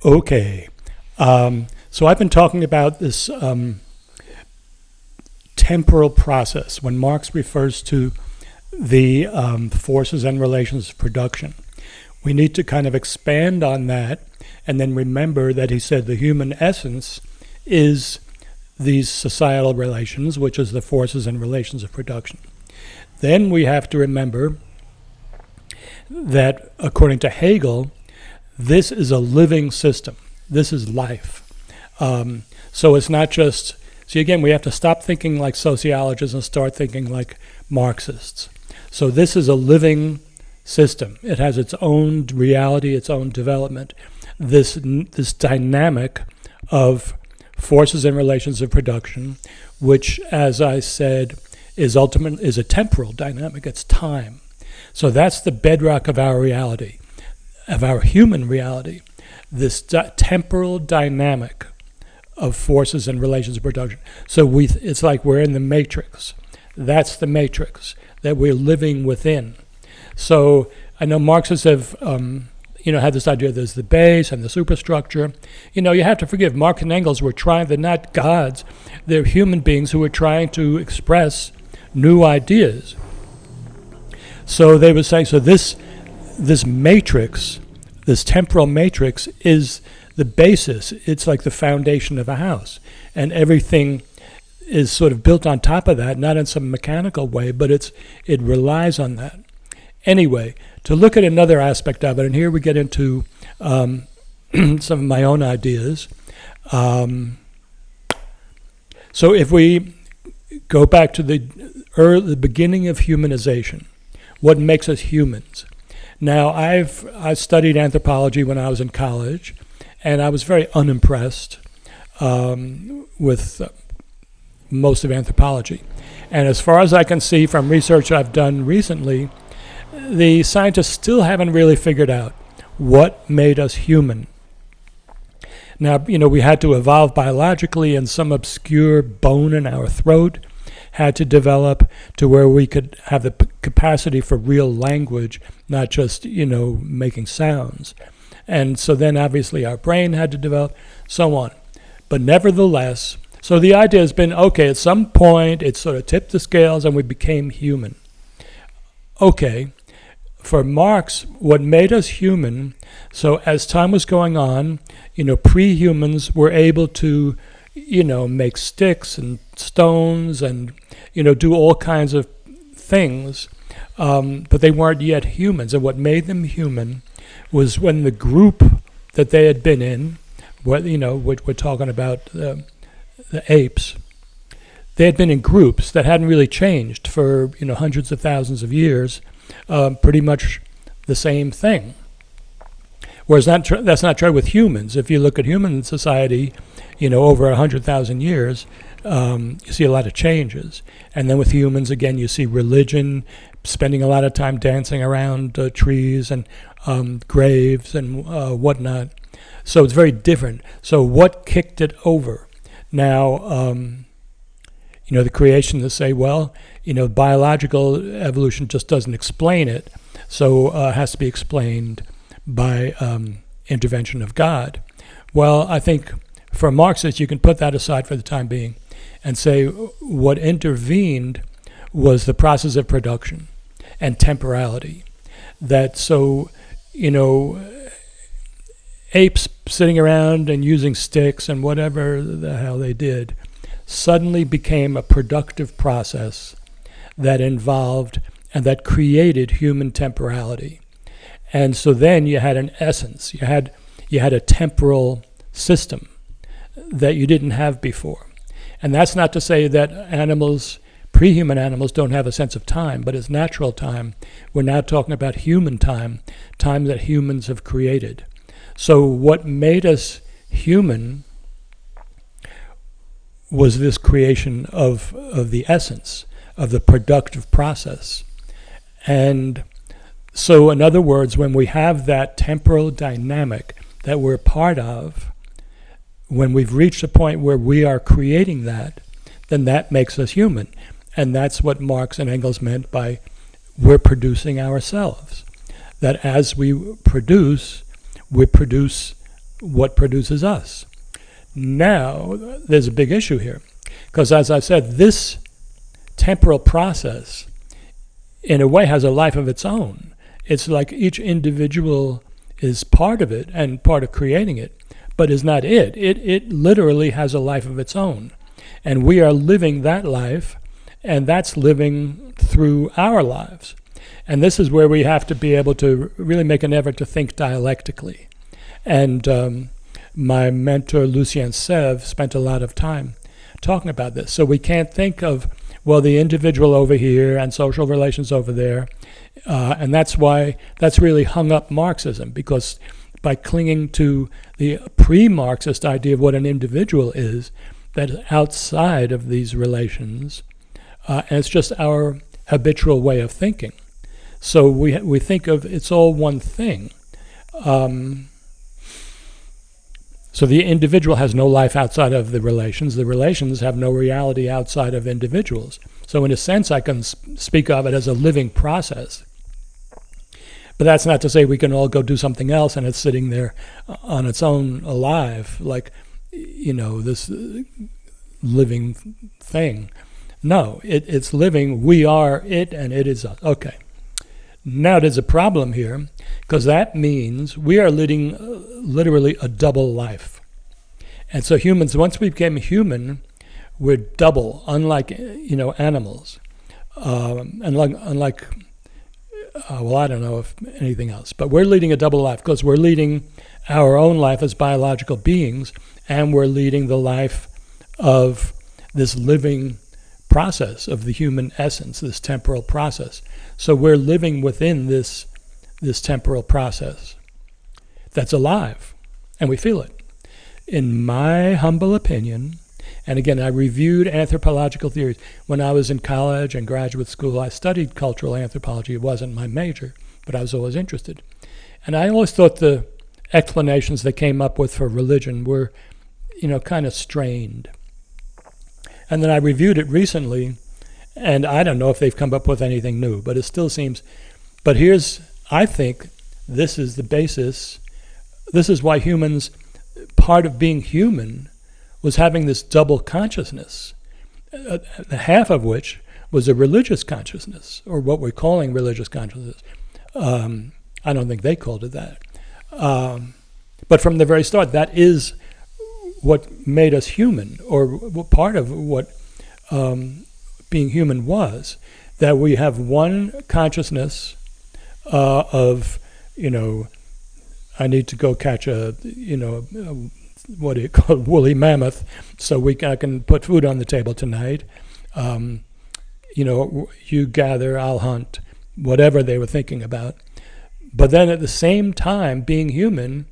Okay. So I've been talking about this temporal process when Marx refers to the forces and relations of production. We need to kind of expand on that and then remember that he said the human essence is these societal relations, which is the forces and relations of production. Then we have to remember that, according to Hegel, this is a living system. This is life. So it's not just, see again, we have to stop thinking like sociologists and start thinking like Marxists. So this is a living system. It has its own reality, its own development. This dynamic of forces and relations of production, which, as I said, is a temporal dynamic. It's time. So that's the bedrock of our reality, of our human reality. This temporal dynamic of forces and relations of production. So it's like we're in the matrix. That's the matrix that we're living within. So I know Marxists have, had this idea there's the base and the superstructure. You have to forgive, Marx and Engels were trying, they're not gods, they're human beings who were trying to express new ideas. So they were saying, so this matrix, this temporal matrix is the basis. It's like the foundation of a house. And everything is sort of built on top of that, not in some mechanical way, but it relies on that. Anyway, to look at another aspect of it, and here we get into some of my own ideas. So if we go back to the beginning of humanization, what makes us humans? Now, I studied anthropology when I was in college, and I was very unimpressed with most of anthropology. And as far as I can see from research I've done recently, the scientists still haven't really figured out what made us human. Now, we had to evolve biologically, and some obscure bone in our throat had to develop to where we could have the capacity for real language, not just, making sounds. And so then obviously our brain had to develop, so on. But nevertheless, so the idea has been, okay, at some point it sort of tipped the scales and we became human. Okay, for Marx, what made us human, so as time was going on, pre-humans were able to, make sticks and stones and, do all kinds of things, but they weren't yet humans. And what made them human was when the group that they had been in, we're talking about the apes, they had been in groups that hadn't really changed for, hundreds of thousands of years, pretty much the same thing. Whereas that's not true with humans. If you look at human society, over 100,000 years, you see a lot of changes. And then with humans, again, you see religion, spending a lot of time dancing around trees and graves and whatnot. So it's very different. So what kicked it over? Now, the creationists say, well, biological evolution just doesn't explain it. So it has to be explained by intervention of God. Well, I think for Marxists, you can put that aside for the time being and say what intervened was the process of production and temporality. That so, apes sitting around and using sticks and whatever the hell they did suddenly became a productive process that involved and that created human temporality. And so then you had an essence, you had a temporal system that you didn't have before. And that's not to say that animals, pre-human animals, don't have a sense of time, but it's natural time. We're now talking about human time that humans have created. So what made us human was this creation of the essence, of the productive process. And so in other words, when we have that temporal dynamic that we're part of, when we've reached a point where we are creating that, then that makes us human. And that's what Marx and Engels meant by we're producing ourselves. That as we produce what produces us. Now, there's a big issue here, because as I said, this temporal process, in a way, has a life of its own. It's like each individual is part of it and part of creating it, but is not it. It literally has a life of its own. And we are living that life, and that's living through our lives. And this is where we have to be able to really make an effort to think dialectically. And my mentor, Lucien Sèvres, spent a lot of time talking about this. So we can't think of, well, the individual over here and social relations over there. And that's why that's really hung up Marxism, because by clinging to the pre-Marxist idea of what an individual is, that is outside of these relations, and it's just our habitual way of thinking. So we think of it's all one thing. So the individual has no life outside of the relations. The relations have no reality outside of individuals. So in a sense, I can speak of it as a living process. But that's not to say we can all go do something else and it's sitting there on its own alive, like, this living thing. No, it's living. We are it and it is us. Okay. Now there's a problem here, because that means we are leading literally a double life. And so humans, once we became human, we're double, unlike animals. Unlike I don't know if anything else, but we're leading a double life because we're leading our own life as biological beings, and we're leading the life of this living process of the human essence, this temporal process. So we're living within this temporal process that's alive, and we feel it. In my humble opinion, and again, I reviewed anthropological theories. When I was in college and graduate school, I studied cultural anthropology. It wasn't my major, but I was always interested. And I always thought the explanations they came up with for religion were, kind of strained. And then I reviewed it recently, and I don't know if they've come up with anything new, but it still seems. But I think this is the basis. This is why humans, part of being human was having this double consciousness, half of which was a religious consciousness, or what we're calling religious consciousness. I don't think they called it that. But from the very start, that is what made us human, or part of what being human was, that we have one consciousness of, I need to go catch a what do you call it, woolly mammoth, so I can put food on the table tonight. You gather, I'll hunt, whatever they were thinking about. But then at the same time, being human,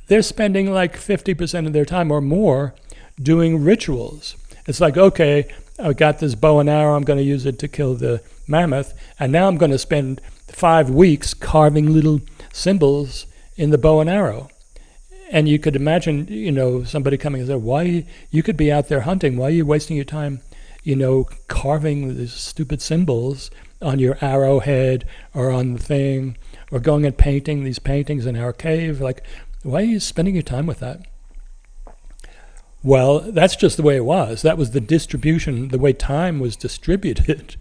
they're spending like 50% of their time or more doing rituals. It's like, okay, I got this bow and arrow, I'm going to use it to kill the mammoth, and now I'm going to spend 5 weeks carving little symbols in the bow and arrow. And you could imagine, somebody coming and say, why, you could be out there hunting, why are you wasting your time, carving these stupid symbols on your arrowhead or on the thing, or going and painting these paintings in our cave? Like, why are you spending your time with that? Well, that's just the way it was. That was the distribution, the way time was distributed,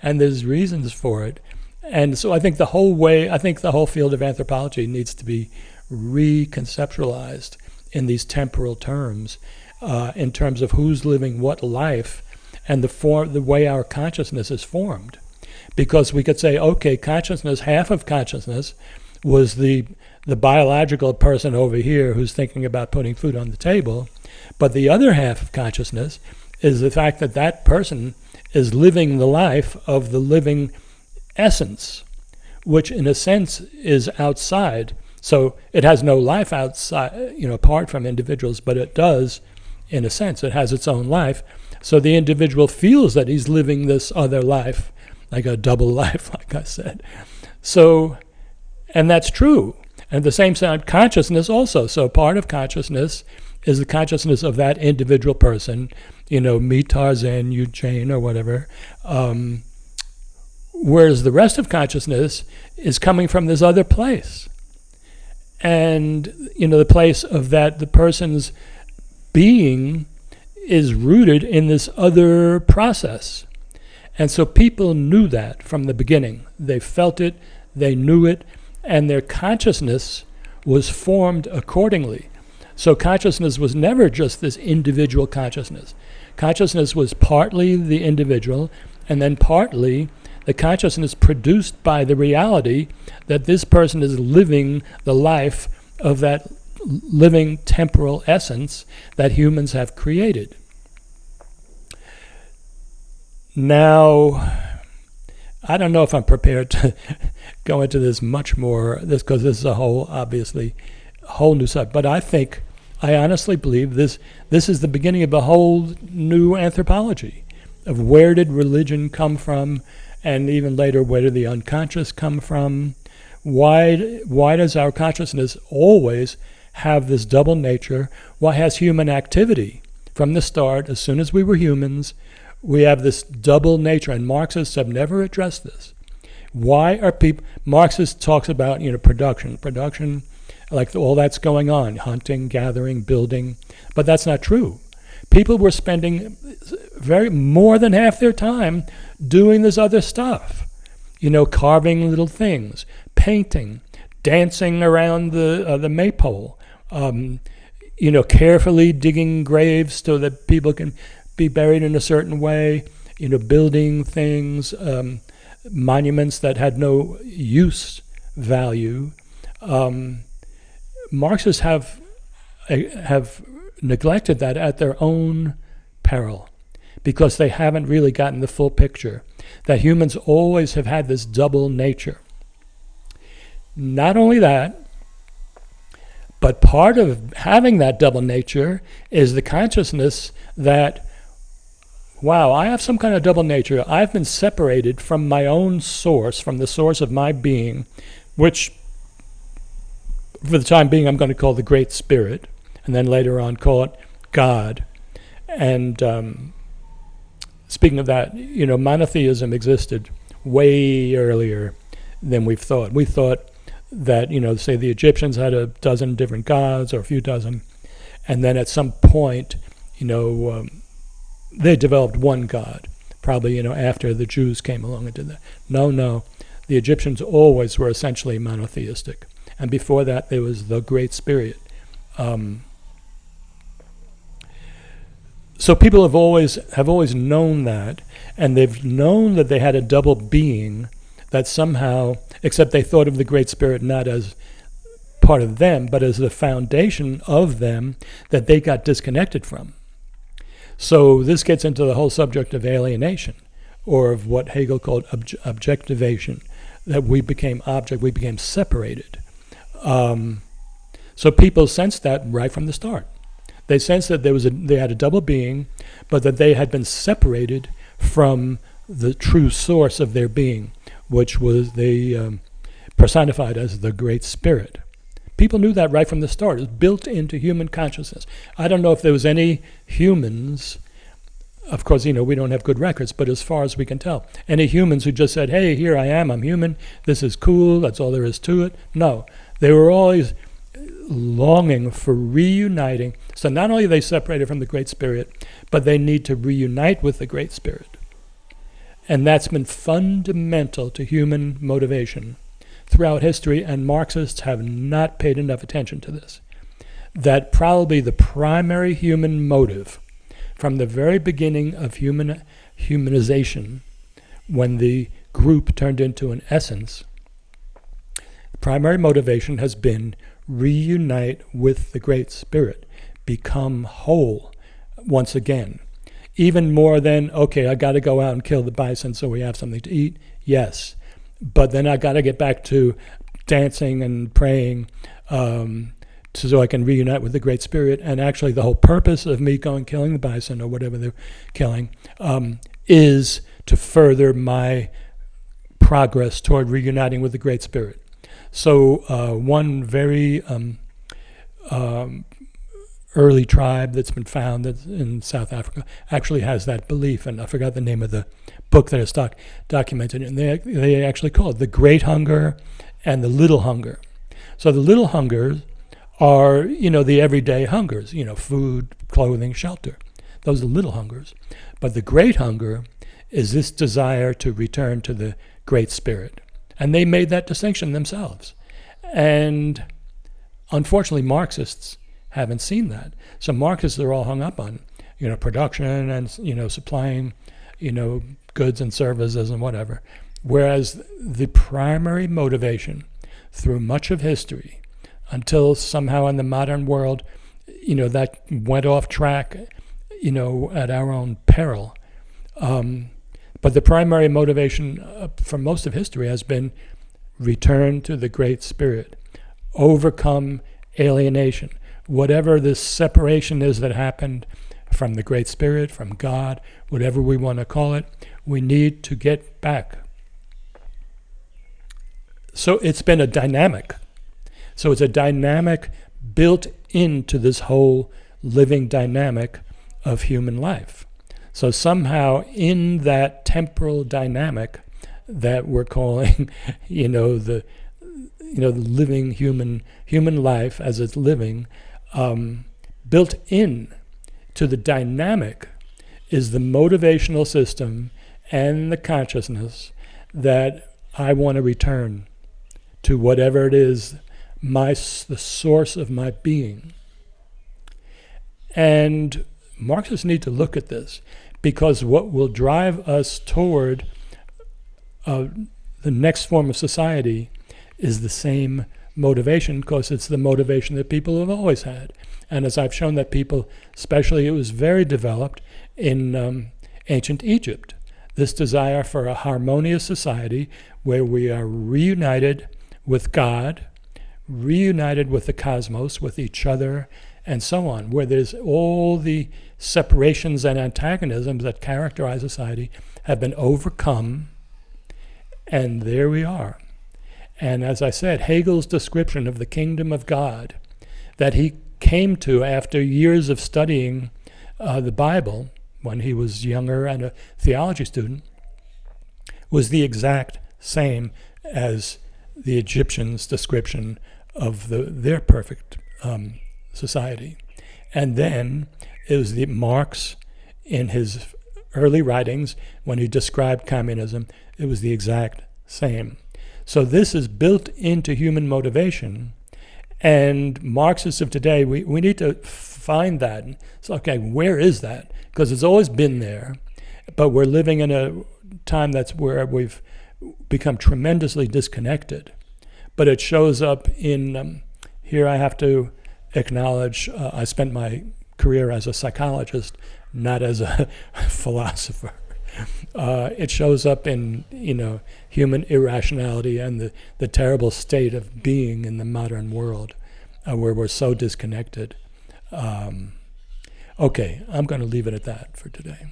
and there's reasons for it. And so I think the whole field of anthropology needs to be reconceptualized in these temporal terms, in terms of who's living what life, and the way our consciousness is formed. Because we could say, okay, consciousness, half of consciousness was the biological person over here who's thinking about putting food on the table, but the other half of consciousness is the fact that that person is living the life of the living essence, which in a sense is outside. So it has no life outside, apart from individuals, but it does, in a sense, it has its own life. So the individual feels that he's living this other life, like a double life, like I said. So, and that's true. And at the same time, consciousness also. So part of consciousness is the consciousness of that individual person, me, Tarzan, you, Jane, or whatever. Whereas the rest of consciousness is coming from this other place. and the place of that the person's being is rooted in this other process. And so people knew that from the beginning. They felt it, they knew it, and their consciousness was formed accordingly. So consciousness was never just this individual consciousness. Consciousness was partly the individual, and then partly the consciousness produced by the reality that this person is living the life of that living temporal essence that humans have created. Now, I don't know if I'm prepared to go into this much more, because this is a whole new subject. But I honestly believe this is the beginning of a whole new anthropology of where did religion come from, and even later, where did the unconscious come from? Why does our consciousness always have this double nature? Why has human activity from the start, as soon as we were humans, we have this double nature, and Marxists have never addressed this. Why are people, Marxist talks about, production, like all that's going on, hunting, gathering, building, but that's not true. People were spending more than half their time doing this other stuff, carving little things, painting, dancing around the maypole, carefully digging graves so that people can be buried in a certain way, building things, monuments that had no use value. Marxists have neglected that at their own peril, because they haven't really gotten the full picture that humans always have had this double nature. Not only that, but part of having that double nature is the consciousness that, wow, I have some kind of double nature. I've been separated from my own source, from the source of my being, which for the time being I'm going to call the Great Spirit, and then later on call it God. And speaking of that, monotheism existed way earlier than we've thought. We thought that, say the Egyptians had a dozen different gods, or a few dozen, and then at some point, they developed one God, probably, after the Jews came along and did that. No, the Egyptians always were essentially monotheistic. And before that, there was the Great Spirit. So people have always known that, and they've known that they had a double being that somehow, except they thought of the Great Spirit not as part of them, but as the foundation of them that they got disconnected from. So this gets into the whole subject of alienation, or of what Hegel called objectivation, that we became separated. So people sensed that right from the start. They sensed that they had a double being, but that they had been separated from the true source of their being, which was they personified as the Great Spirit. People knew that right from the start. It was built into human consciousness. I don't know if there was any humans, of course, we don't have good records, but as far as we can tell, any humans who just said, hey, here I am, I'm human, this is cool, that's all there is to it. No, they were always longing for reuniting. So not only are they separated from the Great Spirit, but they need to reunite with the Great Spirit. And that's been fundamental to human motivation throughout history, and Marxists have not paid enough attention to this. That probably the primary human motive from the very beginning of humanization, when the group turned into an essence, the primary motivation has been reunite with the Great Spirit, become whole once again. Even more than, okay, I got to go out and kill the bison so we have something to eat. Yes. But then I got to get back to dancing and praying so I can reunite with the Great Spirit. And actually the whole purpose of me killing the bison or whatever they're killing is to further my progress toward reuniting with the Great Spirit. So one very early tribe that's been found that's in South Africa actually has that belief, and I forgot the name of the book that is documented, and they actually call it the Great Hunger and the Little Hunger. So the little hungers are, the everyday hungers, food, clothing, shelter. Those are little hungers. But the great hunger is this desire to return to the Great Spirit. And they made that distinction themselves. And unfortunately, Marxists haven't seen that. So Marxists are all hung up on, production and, supplying, goods and services and whatever. Whereas the primary motivation through much of history, until somehow in the modern world, that went off track, at our own peril. But the primary motivation for most of history has been return to the Great Spirit, overcome alienation, whatever this separation is that happened from the Great Spirit, from God, whatever we want to call it, we need to get back. So it's been a dynamic. So it's a dynamic built into this whole living dynamic of human life. So somehow in that temporal dynamic that we're calling, the living human life as it's living, built in to the dynamic is the motivational system and the consciousness that I want to return to whatever it is, the source of my being. And Marxists need to look at this, because what will drive us toward the next form of society is the same motivation, because it's the motivation that people have always had. And as I've shown that people, especially it was very developed in ancient Egypt, this desire for a harmonious society where we are reunited with God, reunited with the cosmos, with each other, and so on, where there's all the separations and antagonisms that characterize society have been overcome, and there we are. And as I said, Hegel's description of the kingdom of God that he came to after years of studying the Bible when he was younger and a theology student was the exact same as the Egyptians' description of their perfect society. And then it was Marx, in his early writings, when he described communism, it was the exact same. So this is built into human motivation, and Marxists of today, we need to find that. It's okay, where is that? Because it's always been there, but we're living in a time that's where we've become tremendously disconnected. But it shows up in, here I have to acknowledge, I spent my career as a psychologist, not as a philosopher. It shows up in, human irrationality and the terrible state of being in the modern world, where we're so disconnected. Okay, I'm going to leave it at that for today.